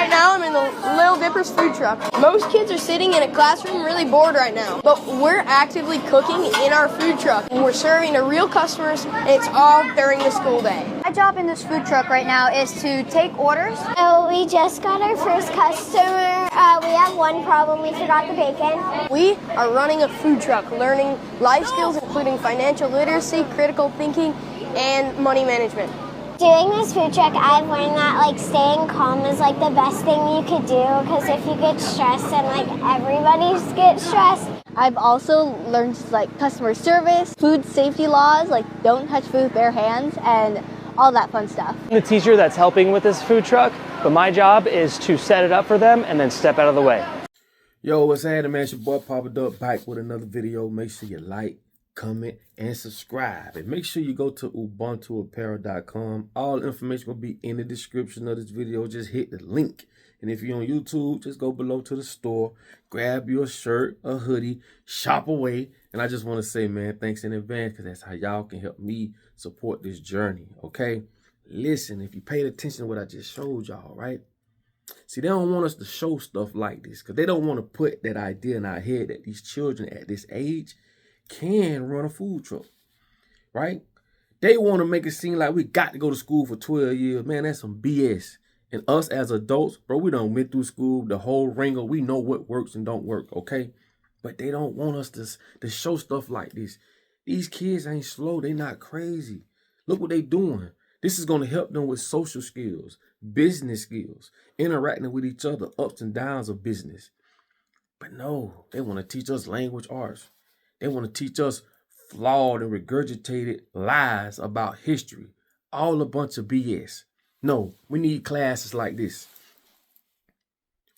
Right now I'm in the Little Dipper's food truck. Most kids are sitting in a classroom really bored right now, but we're actively cooking in our food truck and we're serving to real customers, and it's all during the school day. My job in this food truck right now is to take orders. So we just got our first customer. We have one problem, we forgot the bacon. We are running a food truck, learning life skills including financial literacy, critical thinking, and money management. Doing this food truck, I've learned that staying calm is the best thing you could do, because if you get stressed and everybody gets stressed. I've also learned customer service, food safety laws, don't touch food with bare hands, and all that fun stuff. I'm the teacher that's helping with this food truck, but my job is to set it up for them and then step out of the way. Yo, what's happening, man? It's your boy Papa Duck back with another video. Make sure you like, comment, and subscribe. And make sure you go to ubuntuapparel.com. All information will be in the description of this video. Just hit the link. And if you're on YouTube, just go below to the store, grab your shirt, a hoodie, shop away. And I just want to say, man, thanks in advance, because that's how y'all can help me support this journey, okay? Listen, if you paid attention to what I just showed y'all, right? See, they don't want us to show stuff like this because they don't want to put that idea in our head that these children at this age can run a food truck, right? They want to make it seem like we got to go to school for 12 years. Man, that's some BS. And us as adults, bro, we done went through school, the whole wrangle. We know what works and don't work, okay? But they don't want us to show stuff like this. These kids ain't slow. They not crazy. Look what they doing. This is going to help them with social skills, business skills, interacting with each other, ups and downs of business. But no, they want to teach us language arts. They want to teach us flawed and regurgitated lies about history. All a bunch of BS. No, we need classes like this.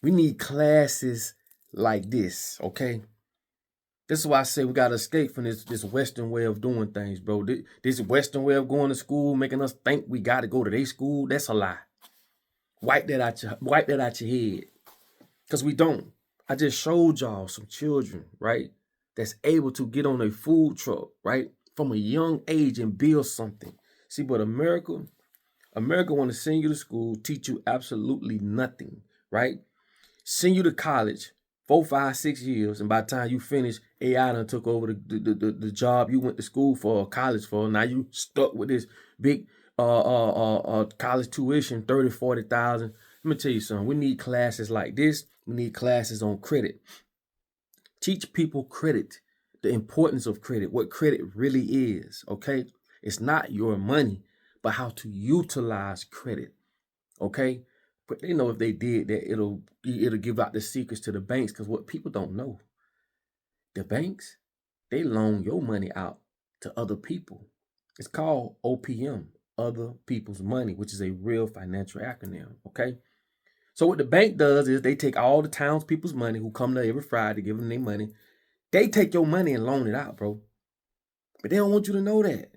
We need classes like this, okay? This is why I say we got to escape from this Western way of doing things, bro. This Western way of going to school, making us think we got to go to their school, that's a lie. Wipe that out your head, because we don't. I just showed y'all some children, right, that's able to get on a food truck, right, from a young age and build something. See, but America want to send you to school, teach you absolutely nothing, right? Send you to college, 4, 5, 6 years, and by the time you finish, AI done took over the job you went to school for or college for. Now you stuck with this big college tuition, 30, 40,000. Let me tell you something. We need classes like this. We need classes on credit. Teach people credit, the importance of credit, what credit really is, okay? It's not your money, but how to utilize credit, okay? But they know if they did that, it'll give out the secrets to the banks, because what people don't know, the banks, they loan your money out to other people. It's called OPM, other people's money, which is a real financial acronym, okay? So what the bank does is they take all the townspeople's money who come there every Friday, give them their money. They take your money and loan it out, bro. But they don't want you to know that.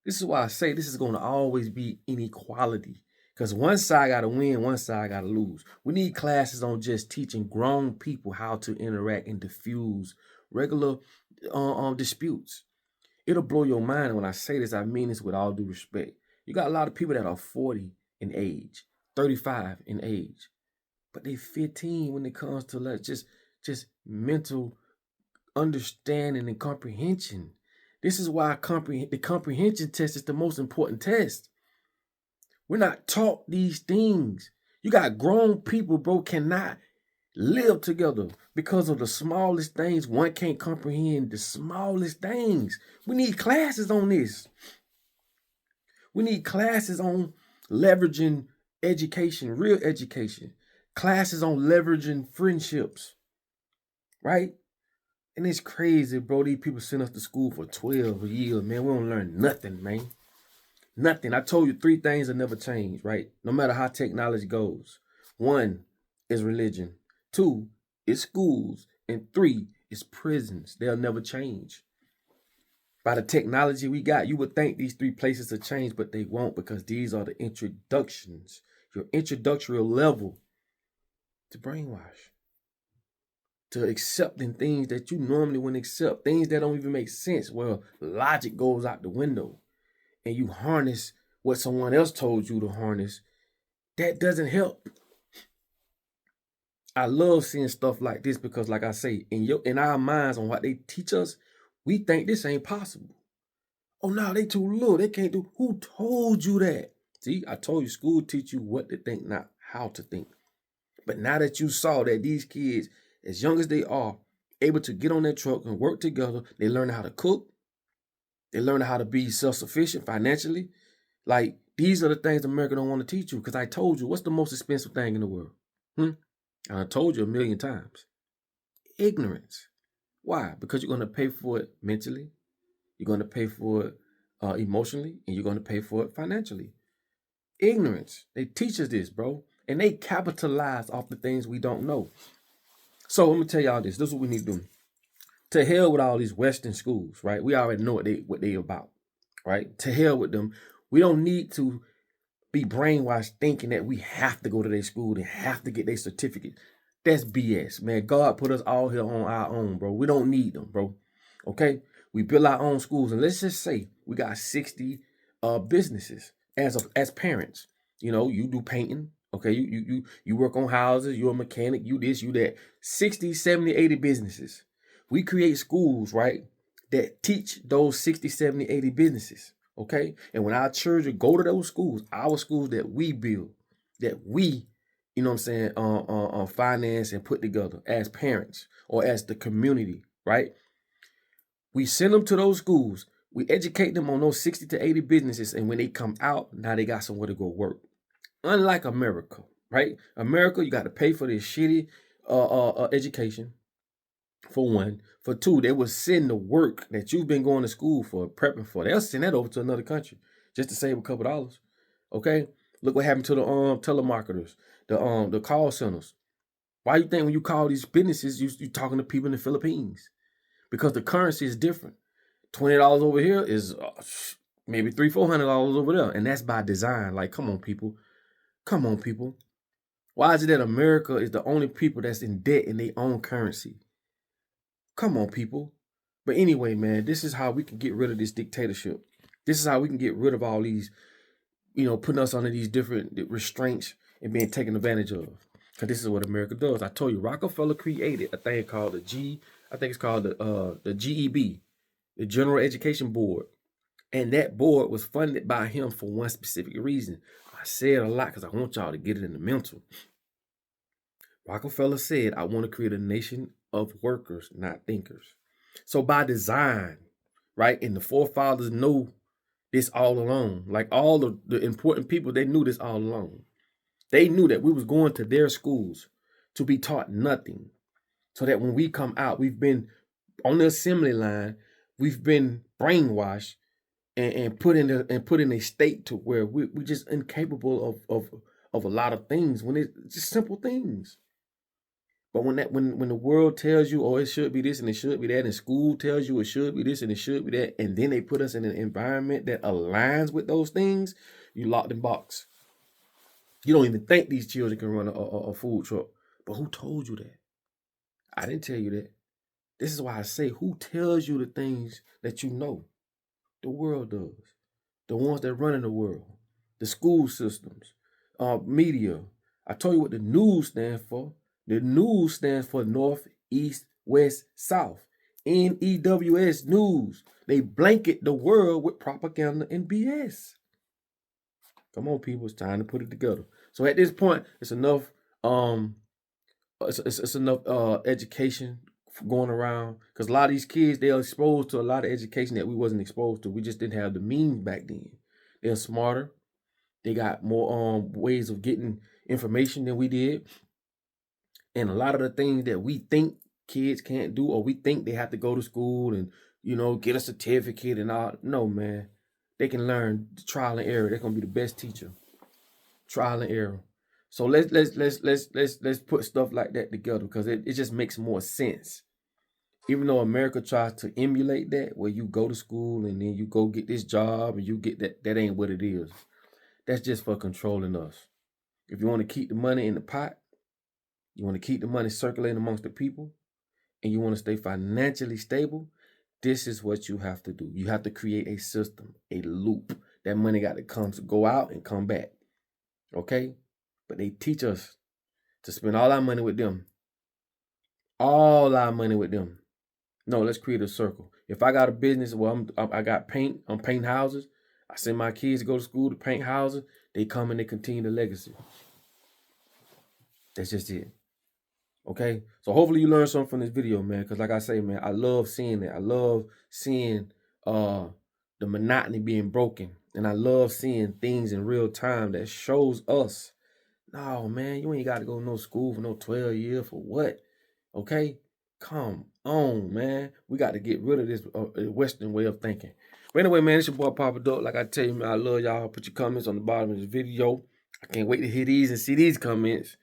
This is why I say this is going to always be inequality, because one side got to win, one side got to lose. We need classes on just teaching grown people how to interact and diffuse regular disputes. It'll blow your mind when I say this. I mean this with all due respect. You got a lot of people that are 40 in age, 35 in age, but they 15 when it comes to just mental understanding and comprehension. This is why the comprehension test is the most important test. We're not taught these things. You got grown people, bro, cannot live together because of the smallest things. One can't comprehend the smallest things. We need classes on this. We need classes on leveraging education, real education. Classes on leveraging friendships, right? And it's crazy, bro. These people send us to school for 12 years, man. We don't learn nothing, man. Nothing. I told you 3 things that never change, right? No matter how technology goes. 1 is religion. 2 is schools. And 3 is prisons. They'll never change. By the technology we got, you would think these 3 places will change, but they won't, because these are the introductions. Your introductory level to brainwash. To accepting things that you normally wouldn't accept. Things that don't even make sense. Well, logic goes out the window. And you harness what someone else told you to harness. That doesn't help. I love seeing stuff like this because, like I say, in our minds on what they teach us, we think this ain't possible. Oh no, they too little. They can't do. Who told you that? See, I told you school teach you what to think, not how to think. But now that you saw that these kids, as young as they are, able to get on that truck and work together, they learn how to cook. They learn how to be self-sufficient financially. Like, these are the things America don't want to teach you. Because I told you, what's the most expensive thing in the world? I told you a million times. Ignorance. Why? Because you're going to pay for it mentally. You're going to pay for it emotionally. And you're going to pay for it financially. Ignorance. They teach us this, bro. And they capitalize off the things we don't know. So let me tell y'all this. This is what we need to do. To hell with all these Western schools, right? We already know what they about, right? To hell with them. We don't need to be brainwashed thinking that we have to go to their school and have to get their certificate. That's BS, man. God put us all here on our own, bro. We don't need them, bro. Okay? We build our own schools. And let's just say we got 60 businesses as parents. You know, you do painting. Okay, you work on houses. You're a mechanic. You this, you that. 60, 70, 80 businesses. We create schools, right, that teach those 60, 70, 80 businesses, okay? And when our children go to those schools, our schools that we build, that we, you know what I'm saying, finance and put together as parents or as the community, right? We send them to those schools. We educate them on those 60 to 80 businesses. And when they come out, now they got somewhere to go work. Unlike America, right? America, you got to pay for this shitty education. For one. For two, they will send the work that you've been going to school for, prepping for. They'll send that over to another country just to save a couple dollars. Okay? Look what happened to the telemarketers, the call centers. Why you think when you call these businesses, you talking to people in the Philippines? Because the currency is different. $20 over here is maybe $300-$400 over there. And that's by design. Like, come on, people. Come on, people. Why is it that America is the only people that's in debt in their own currency? Come on, people. But anyway, man, this is how we can get rid of this dictatorship. This is how we can get rid of all these, you know, putting us under these different restraints and being taken advantage of. Because this is what America does. I told you, Rockefeller created a thing called the GEB, the General Education Board. And that board was funded by him for one specific reason. I say it a lot because I want y'all to get it in the mental. Rockefeller said, I want to create a nation of workers, not thinkers. So by design, right, and the forefathers know this all along. Like all of the important people, they knew this all along. They knew that we was going to their schools to be taught nothing. So that when we come out, we've been on the assembly line, we've been brainwashed and put in a state to where we're just incapable of a lot of things when it's just simple things. But when the world tells you, oh, it should be this and it should be that, and school tells you it should be this and it should be that, and then they put us in an environment that aligns with those things, you locked in box. You don't even think these children can run a food truck. But who told you that? I didn't tell you that. This is why I say, who tells you the things that you know? The world does. The ones that run in the world. The school systems. Media. I told you what the news stands for. The news stands for North, East, West, South. NEWS news. They blanket the world with propaganda and BS. Come on, people. It's time to put it together. So at this point, it's enough. It's enough education going around, because a lot of these kids, they are exposed to a lot of education that we wasn't exposed to. We just didn't have the means back then. They're smarter. They got more ways of getting information than we did. And a lot of the things that we think kids can't do, or we think they have to go to school and, you know, get a certificate and all. No, man. They can learn trial and error. They're gonna be the best teacher. Trial and error. So let's put stuff like that together, because it just makes more sense. Even though America tries to emulate that, where you go to school and then you go get this job and you get that ain't what it is. That's just for controlling us. If you want to keep the money in the pot, you want to keep the money circulating amongst the people, and you want to stay financially stable, this is what you have to do. You have to create a system, a loop. That money got to go out and come back. Okay? But they teach us to spend all our money with them. All our money with them. No, let's create a circle. If I got a business, well, I got paint. I'm painting houses. I send my kids to go to school to paint houses. They come and they continue the legacy. That's just it. Okay? So hopefully you learned something from this video, man. Because like I say, man, I love seeing it. I love seeing the monotony being broken. And I love seeing things in real time that shows us, no, man, you ain't got to go to no school for no 12 years for what? Okay? Come on, man. We got to get rid of this Western way of thinking. But anyway, man, it's your boy Papa Dope. Like I tell you, man, I love y'all. Put your comments on the bottom of this video. I can't wait to hear these and see these comments.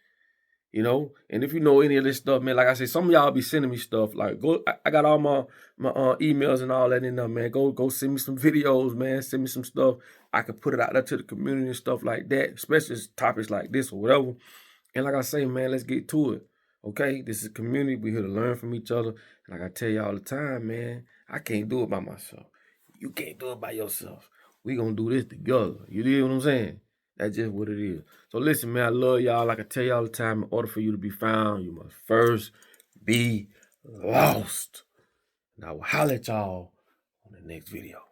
You know, and if you know any of this stuff, man, like I said, some of y'all be sending me stuff. Like, go, I got all my emails and all that in there, man. Go send me some videos, man. Send me some stuff. I can put it out there to the community and stuff like that, especially topics like this or whatever. And like I say, man, let's get to it. Okay, this is a community. We're here to learn from each other. And like I tell you all the time, man, I can't do it by myself. You can't do it by yourself. We gonna do this together. You dig what I'm saying? That's just what it is. So listen, man, I love y'all. Like I tell you all the time, in order for you to be found, you must first be lost. And I will holler at y'all on the next video.